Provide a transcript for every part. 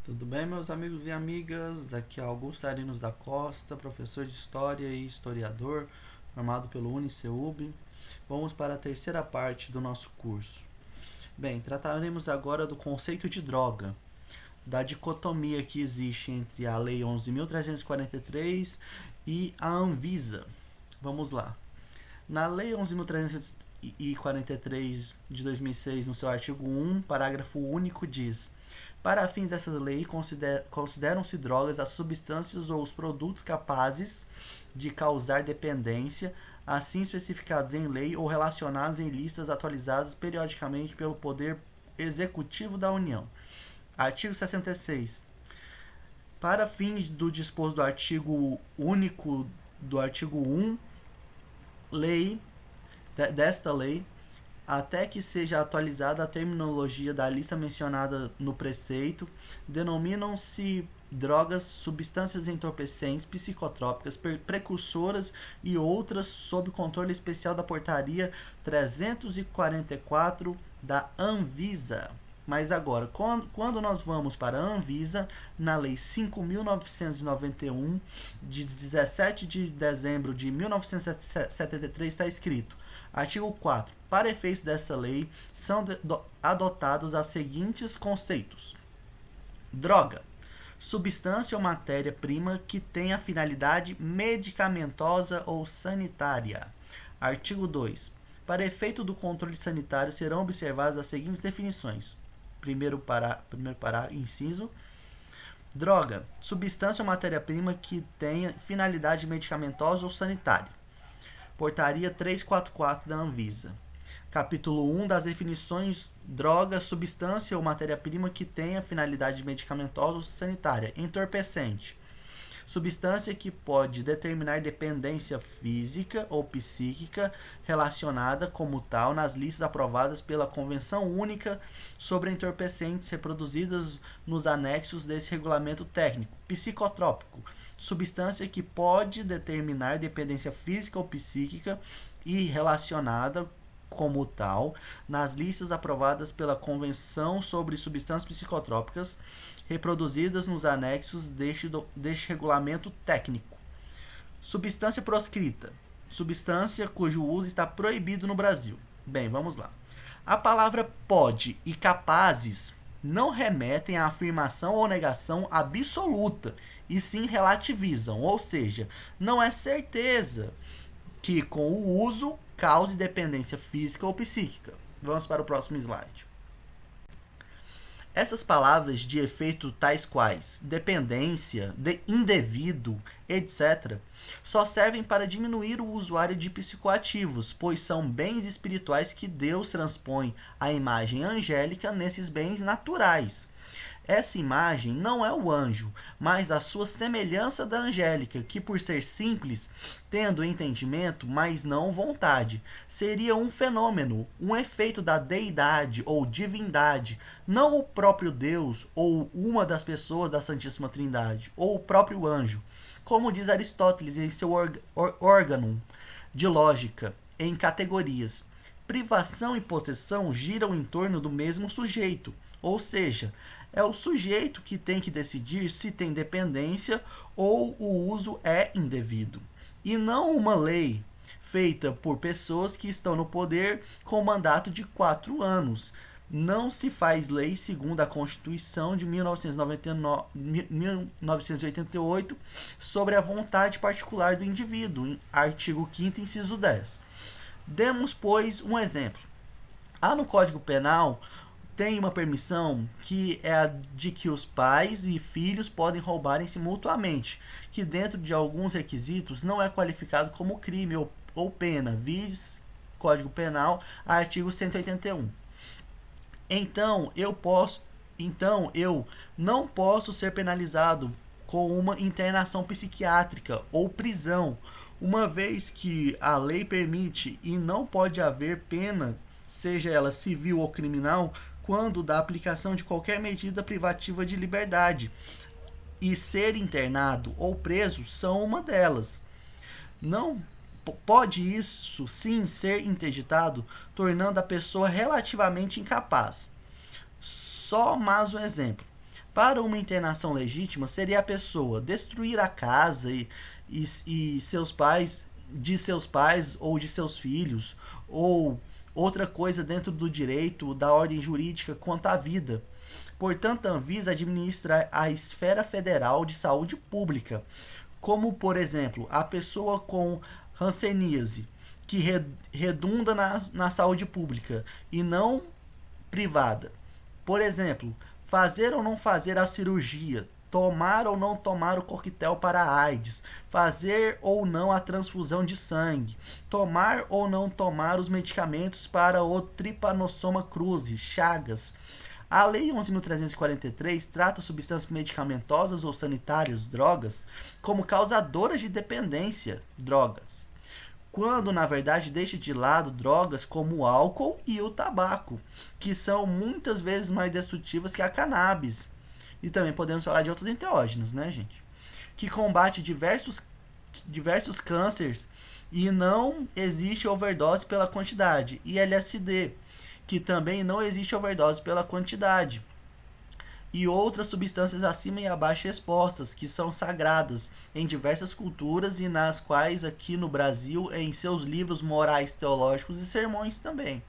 Tudo bem, meus amigos e amigas? Aqui é Augusto Arinos da Costa, professor de História e historiador, formado pelo UniCeub. Vamos para a terceira parte do nosso curso. Bem, trataremos agora do conceito de droga, da dicotomia que existe entre a Lei 11.343 e a Anvisa. Vamos lá. Na Lei 11.343 de 2006, no seu artigo 1, parágrafo único, diz: para fins dessa lei, consideram-se drogas as substâncias ou os produtos capazes de causar dependência, assim especificados em lei ou relacionados em listas atualizadas periodicamente pelo Poder Executivo da União. Artigo 66. Para fins do disposto do artigo único do artigo 1, desta lei, até que seja atualizada a terminologia da lista mencionada no preceito, denominam-se drogas, substâncias entorpecentes, psicotrópicas, precursoras e outras sob controle especial da Portaria 344 da Anvisa. Mas agora, quando nós vamos para a Anvisa, na Lei 5.991, de 17 de dezembro de 1973, está escrito: artigo 4. Para efeitos dessa lei, são adotados os seguintes conceitos: droga, substância ou matéria-prima que tenha finalidade medicamentosa ou sanitária. Artigo 2. Para efeito do controle sanitário, serão observadas as seguintes definições. Primeiro inciso: droga, substância ou matéria-prima que tenha finalidade medicamentosa ou sanitária. Portaria 344 da Anvisa. Capítulo 1 das definições: droga, substância ou matéria-prima que tenha finalidade medicamentosa ou sanitária. Entorpecente, substância que pode determinar dependência física ou psíquica relacionada como tal nas listas aprovadas pela Convenção Única sobre Entorpecentes reproduzidas nos anexos desse regulamento técnico. Psicotrópico, substância que pode determinar dependência física ou psíquica e relacionada como tal nas listas aprovadas pela Convenção sobre Substâncias Psicotrópicas reproduzidas nos anexos deste regulamento técnico. Substância proscrita, substância cujo uso está proibido no Brasil. Bem, vamos lá. A palavra pode e capazes não remetem à afirmação ou negação absoluta, e sim relativizam, ou seja, não é certeza que com o uso cause dependência física ou psíquica. Vamos para o próximo slide. Essas palavras de efeito tais quais dependência, indevido, etc., só servem para diminuir o usuário de psicoativos, pois são bens espirituais que Deus transpõe a imagem angélica nesses bens naturais. Essa imagem não é o anjo, mas a sua semelhança da angélica, que por ser simples, tendo entendimento, mas não vontade, seria um fenômeno, um efeito da deidade ou divindade, não o próprio Deus ou uma das pessoas da Santíssima Trindade, ou o próprio anjo, como diz Aristóteles em seu órgão de lógica, em categorias. Privação e possessão giram em torno do mesmo sujeito, ou seja, é o sujeito que tem que decidir se tem dependência ou o uso é indevido, e não uma lei feita por pessoas que estão no poder com mandato de 4 anos. Não se faz lei segundo a Constituição de 1988 sobre a vontade particular do indivíduo, artigo 5º, inciso 10. Demos, pois, um exemplo. Há no Código Penal tem uma permissão que é a de que os pais e filhos podem roubarem-se mutuamente, que dentro de alguns requisitos não é qualificado como crime ou pena, vis Código Penal, artigo 181. Então eu não posso ser penalizado com uma internação psiquiátrica ou prisão, uma vez que a lei permite e não pode haver pena, seja ela civil ou criminal, quando da aplicação de qualquer medida privativa de liberdade, e ser internado ou preso são uma delas. Não pode isso sim ser interditado, tornando a pessoa relativamente incapaz. Só mais um exemplo. Para uma internação legítima, seria a pessoa destruir a casa e seus pais, de seus pais ou de seus filhos, ou outra coisa dentro do direito, da ordem jurídica quanto à vida. Portanto, a Anvisa administra a esfera federal de saúde pública, como, por exemplo, a pessoa com hanseníase, que redunda na saúde pública e não privada. Por exemplo, fazer ou não fazer a cirurgia, tomar ou não tomar o coquetel para a AIDS, fazer ou não a transfusão de sangue, tomar ou não tomar os medicamentos para o trypanosoma cruzi, Chagas. A Lei 11.343 trata substâncias medicamentosas ou sanitárias, drogas, como causadoras de dependência, drogas, quando na verdade deixa de lado drogas como o álcool e o tabaco, que são muitas vezes mais destrutivas que a cannabis. E também podemos falar de outros enteógenos, né, gente? Que combate diversos cânceres e não existe overdose pela quantidade. E LSD, que também não existe overdose pela quantidade. E outras substâncias acima e abaixo expostas, que são sagradas em diversas culturas e nas quais aqui no Brasil, em seus livros morais, teológicos e sermões também.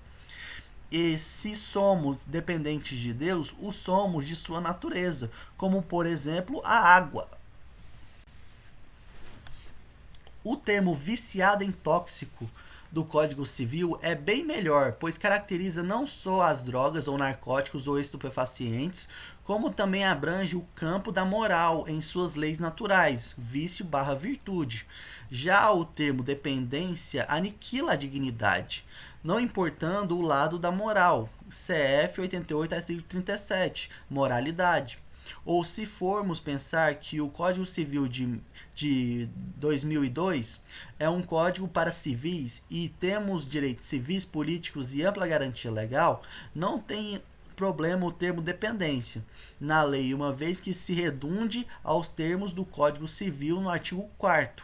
E se somos dependentes de Deus, o somos de sua natureza, como por exemplo a água. O termo viciado em tóxico do Código Civil é bem melhor, pois caracteriza não só as drogas ou narcóticos ou estupefacientes, como também abrange o campo da moral em suas leis naturais, vício/virtude. Já o termo dependência aniquila a dignidade, não importando o lado da moral, CF 88 artigo 37, moralidade. Ou se formos pensar que o Código Civil de 2002 é um código para civis e temos direitos civis, políticos e ampla garantia legal, não tem problema o termo dependência na lei, uma vez que se redunde aos termos do Código Civil no artigo 4º.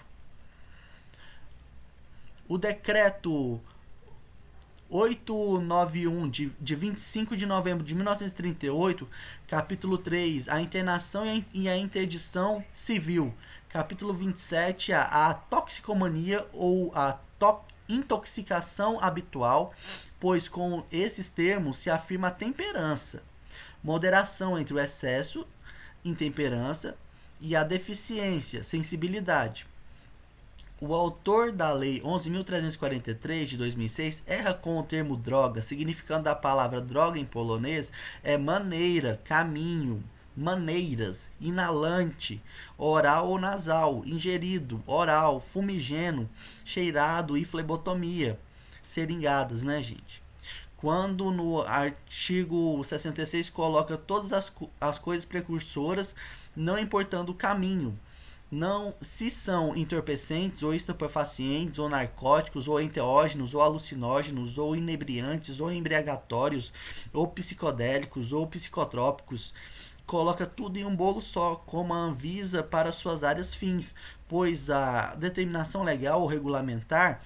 O decreto 891 de 25 de novembro de 1938, capítulo 3, a internação e a interdição civil, capítulo 27, a toxicomania ou a intoxicação habitual, pois com esses termos se afirma a temperança, moderação entre o excesso, intemperança, e a deficiência, sensibilidade. O autor da Lei 11.343 de 2006 erra com o termo droga, significando a palavra droga em polonês é maneira, caminho, maneiras, inalante, oral ou nasal, ingerido, oral, fumigeno, cheirado e flebotomia, seringadas, né, gente? Quando no artigo 66 coloca todas as coisas precursoras, não importando o caminho, não se são entorpecentes ou estupefacientes ou narcóticos ou enteógenos ou alucinógenos ou inebriantes ou embriagatórios ou psicodélicos ou psicotrópicos, coloca tudo em um bolo só, como a Anvisa para suas áreas fins, pois a determinação legal ou regulamentar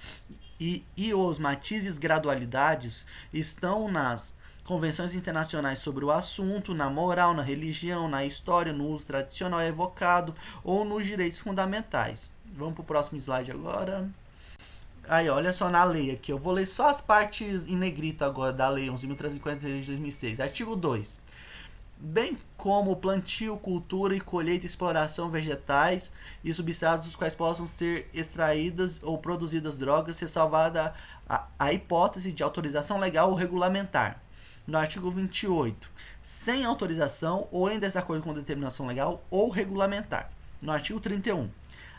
e os matizes gradualidades estão nas convenções internacionais sobre o assunto, na moral, na religião, na história, no uso tradicional evocado ou nos direitos fundamentais. Vamos para o próximo slide agora. Aí, olha só na lei aqui. Eu vou ler só as partes em negrito agora da Lei 11.343 de 2006. Artigo 2. Bem como plantio, cultura e colheita e exploração vegetais e substratos dos quais possam ser extraídas ou produzidas drogas, ressalvada a hipótese de autorização legal ou regulamentar. No artigo 28, sem autorização ou em desacordo com determinação legal ou regulamentar. No artigo 31,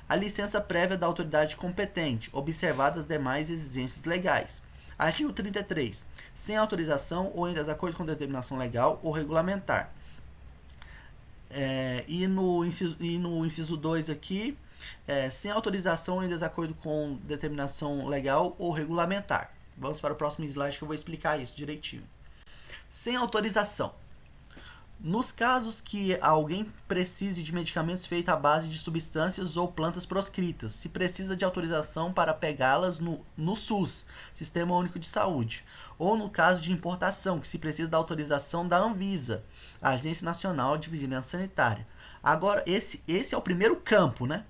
a licença prévia da autoridade competente, observadas as demais exigências legais. Artigo 33, sem autorização ou em desacordo com determinação legal ou regulamentar. E no inciso 2 aqui, sem autorização ou em desacordo com determinação legal ou regulamentar. Vamos para o próximo slide que eu vou explicar isso direitinho. Sem autorização. Nos casos que alguém precise de medicamentos feitos à base de substâncias ou plantas proscritas, se precisa de autorização para pegá-las no SUS, Sistema Único de Saúde, ou no caso de importação, que se precisa da autorização da Anvisa, Agência Nacional de Vigilância Sanitária. Agora, esse é o primeiro campo, né?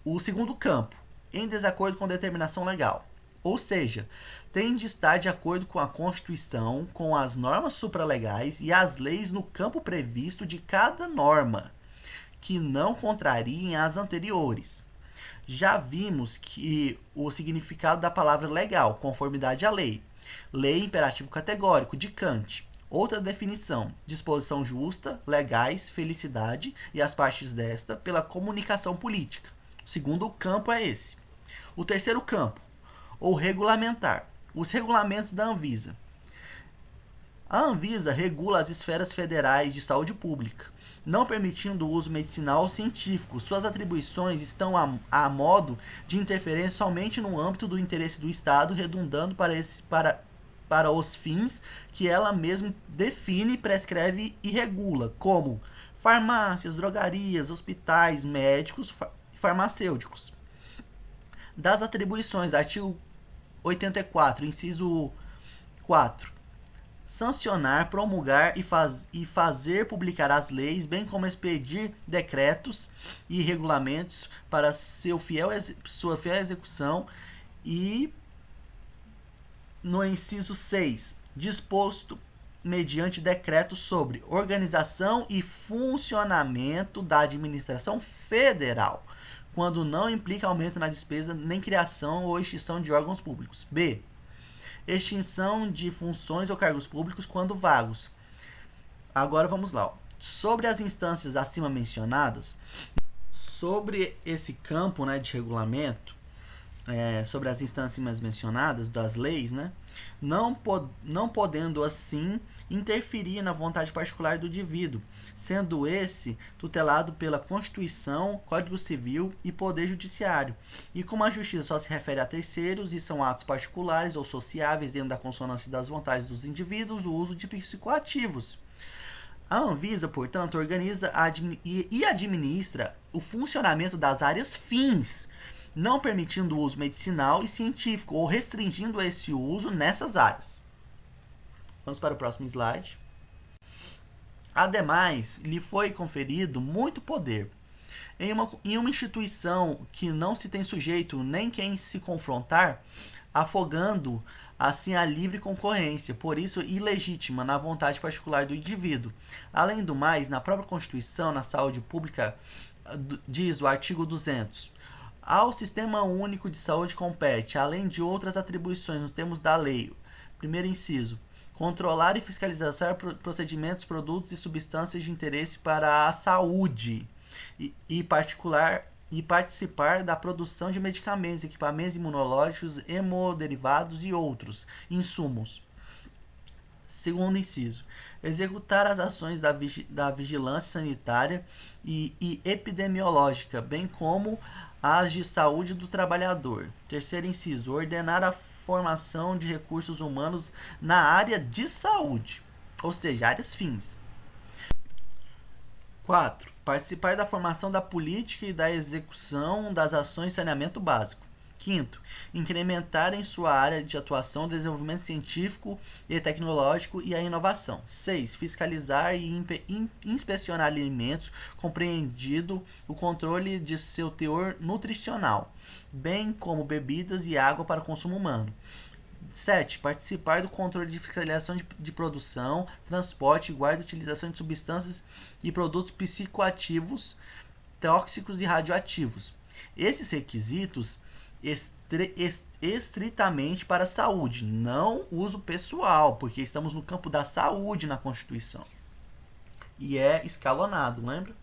O segundo campo, em desacordo com determinação legal. Ou seja, tem de estar de acordo com a Constituição, com as normas supralegais e as leis no campo previsto de cada norma, que não contrariem as anteriores. Já vimos que o significado da palavra legal, conformidade à lei. Lei imperativo categórico, de Kant. Outra definição, disposição justa, legais, felicidade e as partes desta pela comunicação política. O segundo campo é esse. O terceiro campo, ou regulamentar. Os regulamentos da Anvisa. A Anvisa regula as esferas federais de saúde pública, não permitindo o uso medicinal ou científico. Suas atribuições estão a modo de interferência somente no âmbito do interesse do Estado, redundando para os fins que ela mesma define, prescreve e regula, como farmácias, drogarias, hospitais, médicos, farmacêuticos. Das atribuições, artigo 84, inciso 4. Sancionar, promulgar e fazer publicar as leis, bem como expedir decretos e regulamentos para sua fiel execução. E no inciso 6, disposto mediante decreto sobre organização e funcionamento da administração federal, quando não implica aumento na despesa nem criação ou extinção de órgãos públicos. B. Extinção de funções ou cargos públicos quando vagos. Agora vamos lá. Sobre as instâncias acima mencionadas, sobre esse campo, né, de regulamento, sobre as instâncias mencionadas das leis, né, não podendo assim interferir na vontade particular do indivíduo, sendo esse tutelado pela Constituição, Código Civil e Poder Judiciário. E como a justiça só se refere a terceiros e são atos particulares ou sociáveis dentro da consonância das vontades dos indivíduos, o uso de psicoativos. A Anvisa, portanto, organiza e administra o funcionamento das áreas fins, não permitindo o uso medicinal e científico ou restringindo esse uso nessas áreas. Vamos para o próximo slide. Ademais, lhe foi conferido muito poder em uma instituição que não se tem sujeito nem quem se confrontar, afogando assim a livre concorrência, por isso ilegítima na vontade particular do indivíduo. Além do mais, na própria Constituição, na saúde pública, diz o artigo 200, ao Sistema Único de Saúde compete, além de outras atribuições nos termos da lei, primeiro inciso, controlar e fiscalizar procedimentos, produtos e substâncias de interesse para a saúde e participar da produção de medicamentos, equipamentos imunológicos, hemoderivados e outros insumos. Segundo inciso, executar as ações da vigilância sanitária e epidemiológica, bem como as de saúde do trabalhador. Terceiro inciso, ordenar a formação de recursos humanos na área de saúde, ou seja, áreas fins. 4. Participar da formação da política e da execução das ações de saneamento básico. 5. Incrementar em sua área de atuação o desenvolvimento científico e tecnológico e a inovação. 6. Fiscalizar e inspecionar alimentos, compreendido o controle de seu teor nutricional, bem como bebidas e água para consumo humano. 7. Participar do controle de fiscalização de produção, transporte, guarda e utilização de substâncias e produtos psicoativos, tóxicos e radioativos. Esses requisitos estritamente para a saúde, não uso pessoal, porque estamos no campo da saúde na Constituição. E é escalonado, lembra?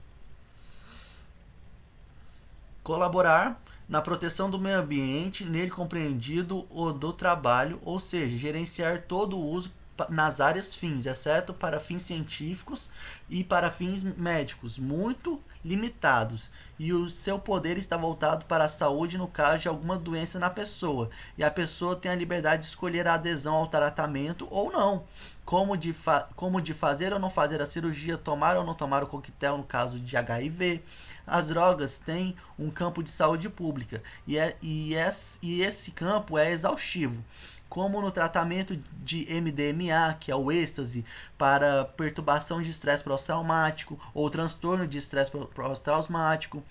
Colaborar na proteção do meio ambiente, nele compreendido o do trabalho, ou seja, gerenciar todo o uso nas áreas fins, exceto para fins científicos e para fins médicos, muito limitados, e o seu poder está voltado para a saúde no caso de alguma doença na pessoa, e a pessoa tem a liberdade de escolher a adesão ao tratamento ou não, como de fazer ou não fazer a cirurgia, tomar ou não tomar o coquetel no caso de HIV. As drogas têm um campo de saúde pública e esse campo é exaustivo, como no tratamento de MDMA, que é o êxtase, para perturbação de estresse pós-traumático ou transtorno de estresse pós-traumático,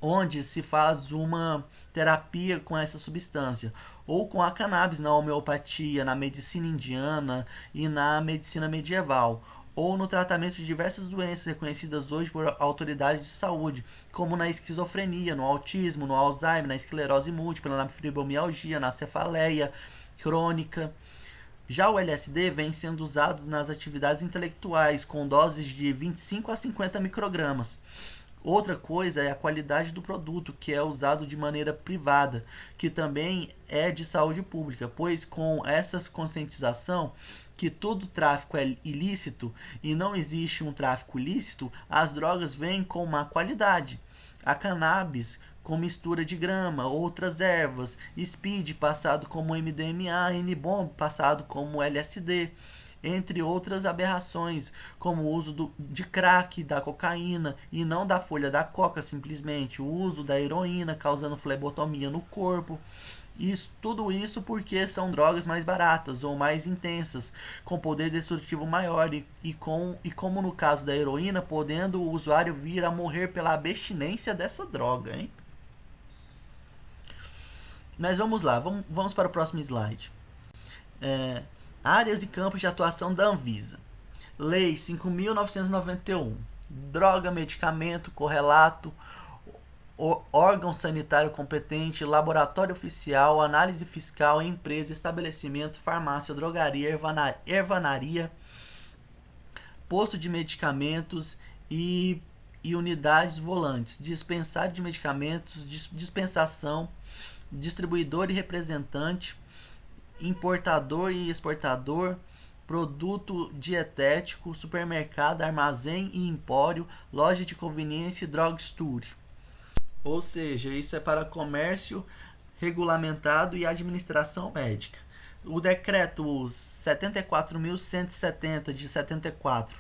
onde se faz uma terapia com essa substância, ou com a cannabis na homeopatia, na medicina indiana e na medicina medieval, ou no tratamento de diversas doenças reconhecidas hoje por autoridades de saúde, como na esquizofrenia, no autismo, no Alzheimer, na esclerose múltipla, na fibromialgia, na cefaleia crônica. Já o LSD vem sendo usado nas atividades intelectuais, com doses de 25 a 50 microgramas. Outra coisa é a qualidade do produto, que é usado de maneira privada, que também é de saúde pública, pois com essa conscientização que todo tráfico é ilícito e não existe um tráfico lícito, as drogas vêm com má qualidade. A cannabis com mistura de grama, outras ervas, speed passado como MDMA, N-bomb passado como LSD, entre outras aberrações, como o uso de crack, da cocaína e não da folha da coca, simplesmente o uso da heroína causando flebotomia no corpo. Tudo isso porque são drogas mais baratas ou mais intensas, com poder destrutivo maior e como no caso da heroína, podendo o usuário vir a morrer pela abstinência dessa droga, hein? Mas vamos lá, vamos para o próximo slide. Áreas e campos de atuação da Anvisa. Lei 5.991. Droga, medicamento, correlato, órgão sanitário competente, laboratório oficial, análise fiscal, empresa, estabelecimento, farmácia, drogaria, ervanaria, posto de medicamentos e unidades volantes, dispensário de medicamentos, dispensação, distribuidor e representante, importador e exportador, produto dietético, supermercado, armazém e empório, loja de conveniência e drugstore. Ou seja, isso é para comércio regulamentado e administração médica. O decreto 74.170 de 74.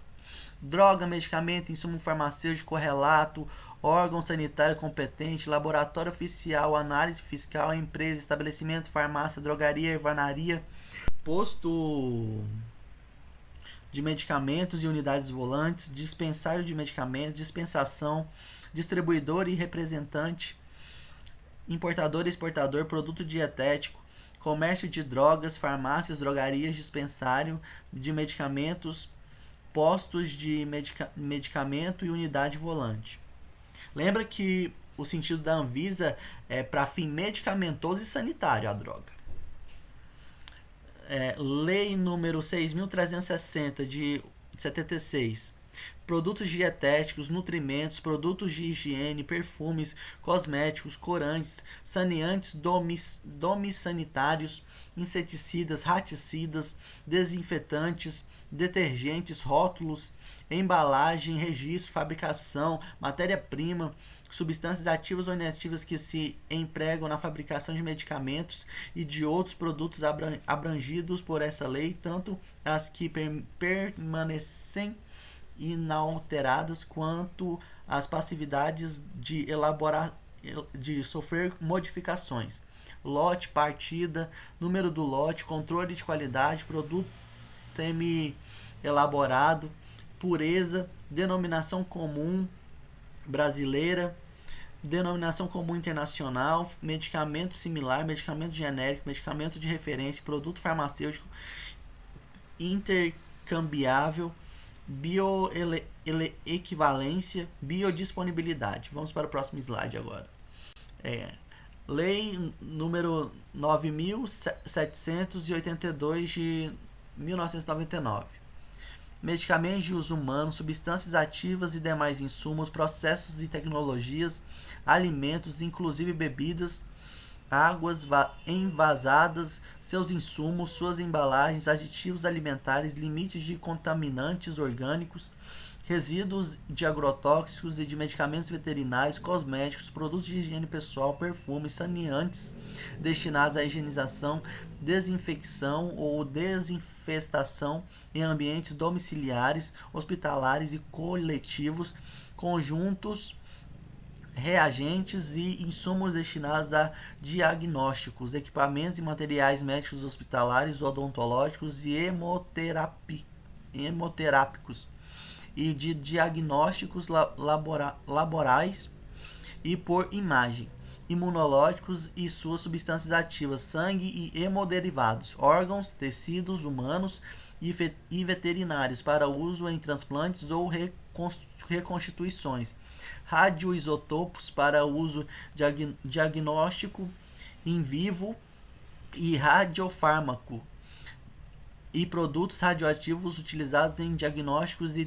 Droga, medicamento, insumo farmacêutico, correlato, órgão sanitário competente, laboratório oficial, análise fiscal, empresa, estabelecimento, farmácia, drogaria, ervanaria, posto de medicamentos e unidades volantes, dispensário de medicamentos, dispensação, distribuidor e representante, importador e exportador, produto dietético, comércio de drogas, farmácias, drogarias, dispensário de medicamentos, postos de medicamento e unidade volante. Lembra que o sentido da Anvisa é para fim medicamentoso e sanitário a droga. Lei número 6.360 de 76. Produtos dietéticos, nutrimentos, produtos de higiene, perfumes, cosméticos, corantes, saneantes domissanitários, inseticidas, raticidas, desinfetantes, detergentes, rótulos, embalagem, registro, fabricação, matéria-prima, substâncias ativas ou inativas que se empregam na fabricação de medicamentos e de outros produtos abrangidos por essa lei, tanto as que permanecem inalteradas quanto as passividades de sofrer modificações. Lote, partida, número do lote, controle de qualidade, produto semi-elaborado, pureza, denominação comum brasileira, denominação comum internacional, medicamento similar, medicamento genérico, medicamento de referência, produto farmacêutico intercambiável, bioequivalência, biodisponibilidade. Vamos para o próximo slide agora. Lei número 9.782 de 1999. Medicamentos de uso humano, substâncias ativas e demais insumos, processos e tecnologias, alimentos, inclusive bebidas, águas envasadas, seus insumos, suas embalagens, aditivos alimentares, limites de contaminantes orgânicos, resíduos de agrotóxicos e de medicamentos veterinários, cosméticos, produtos de higiene pessoal, perfumes, saneantes destinados à higienização, desinfecção ou desinfestação em ambientes domiciliares, hospitalares e coletivos, conjuntos, reagentes e insumos destinados a diagnósticos, equipamentos e materiais médicos hospitalares, odontológicos e hemoterápicos e de diagnósticos laborais e por imagem, imunológicos e suas substâncias ativas, sangue e hemoderivados, órgãos, tecidos humanos e veterinários para uso em transplantes ou reconstituições, radioisotopos para uso diagnóstico in vivo e radiofármaco e produtos radioativos utilizados em diagnósticos e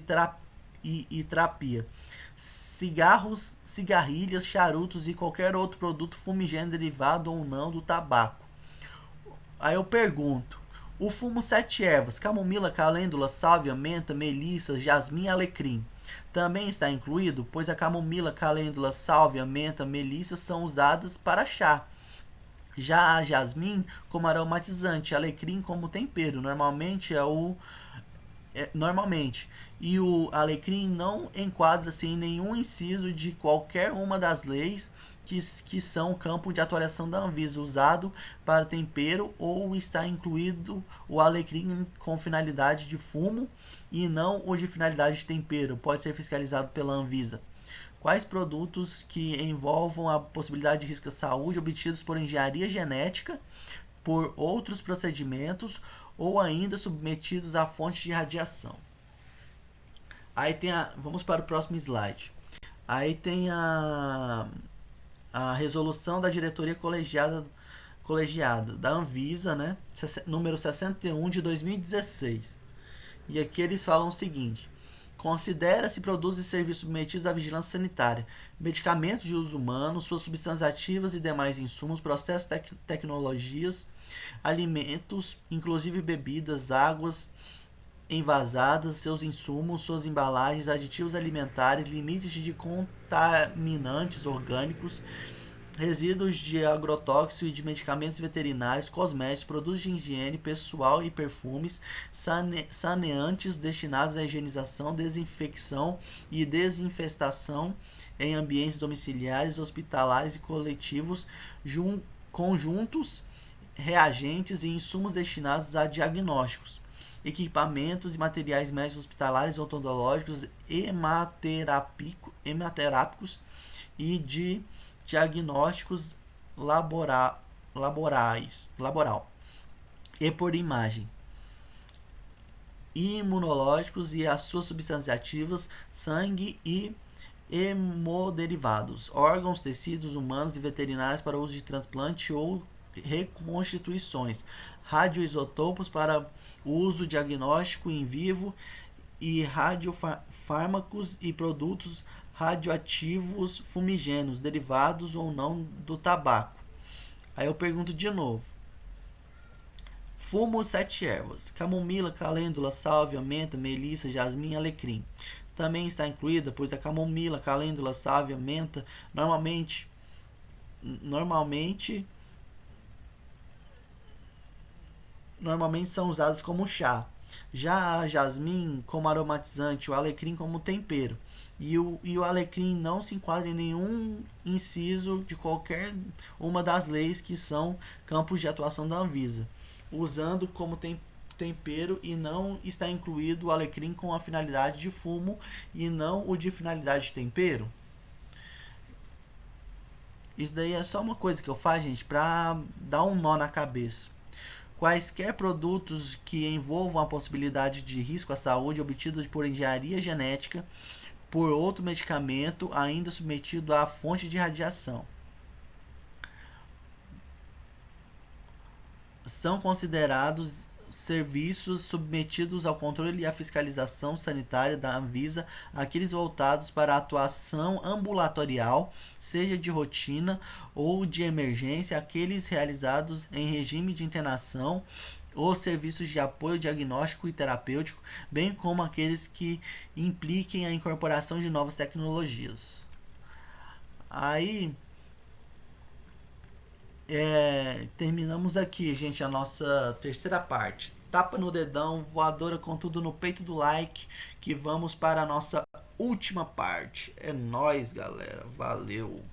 terapia, cigarros, cigarrilhas, charutos e qualquer outro produto fumigêneo derivado ou não do tabaco. Aí eu pergunto, o fumo 7 ervas, camomila, calêndula, sálvia, menta, melissa, jasmim e alecrim, também está incluído, pois a camomila, calêndula, sálvia, menta, melissa são usadas para chá. Já a jasmim como aromatizante, alecrim como tempero, normalmente e o alecrim não enquadra-se em nenhum inciso de qualquer uma das leis que são campo de atuação da Anvisa, usado para tempero, ou está incluído o alecrim com finalidade de fumo e não o de finalidade de tempero, pode ser fiscalizado pela Anvisa. Quais produtos que envolvam a possibilidade de risco à saúde obtidos por engenharia genética, por outros procedimentos ou ainda submetidos a fontes de radiação. Aí tem vamos para o próximo slide. Aí tem a resolução da diretoria colegiada da Anvisa, né, número 61 de 2016. E aqui eles falam o seguinte: considera-se produtos e serviços submetidos à vigilância sanitária, medicamentos de uso humano, suas substâncias ativas e demais insumos, processos, tecnologias, alimentos, inclusive bebidas, águas envasadas, seus insumos, suas embalagens, aditivos alimentares, limites de contaminantes orgânicos, resíduos de agrotóxicos e de medicamentos veterinários, cosméticos, produtos de higiene pessoal e perfumes, saneantes destinados à higienização, desinfecção e desinfestação em ambientes domiciliares, hospitalares e coletivos, conjuntos, reagentes e insumos destinados a diagnósticos, equipamentos e materiais médicos hospitalares, odontológicos, hematerápicos e de diagnósticos laboral e por imagem, imunológicos e as suas substâncias ativas, sangue e hemoderivados, órgãos, tecidos humanos e veterinários para uso de transplante ou reconstituições, radioisotopos para uso diagnóstico in vivo e radiofármacos e produtos radioativos fumigêneos, derivados ou não do tabaco. Aí eu pergunto de novo. Fumo 7 ervas, camomila, calêndula, sálvia, menta, melissa, jasmim, alecrim. Também está incluída, pois a camomila, calêndula, sálvia, menta, normalmente são usados como chá. Já a jasmim como aromatizante, o alecrim como tempero. E o alecrim não se enquadra em nenhum inciso de qualquer uma das leis que são campos de atuação da Anvisa, usando como tempero, e não está incluído o alecrim com a finalidade de fumo e não o de finalidade de tempero. Isso daí é só uma coisa que eu faço, gente, pra dar um nó na cabeça. Quaisquer produtos que envolvam a possibilidade de risco à saúde obtidos por engenharia genética, por outro medicamento ainda submetido à fonte de radiação, são considerados serviços submetidos ao controle e à fiscalização sanitária da Anvisa, aqueles voltados para a atuação ambulatorial, seja de rotina ou de emergência, aqueles realizados em regime de internação, os serviços de apoio diagnóstico e terapêutico, bem como aqueles que impliquem a incorporação de novas tecnologias. Aí, terminamos aqui, gente, a nossa terceira parte. Tapa no dedão, voadora com tudo no peito do like, que vamos para a nossa última parte. É nóis, galera. Valeu.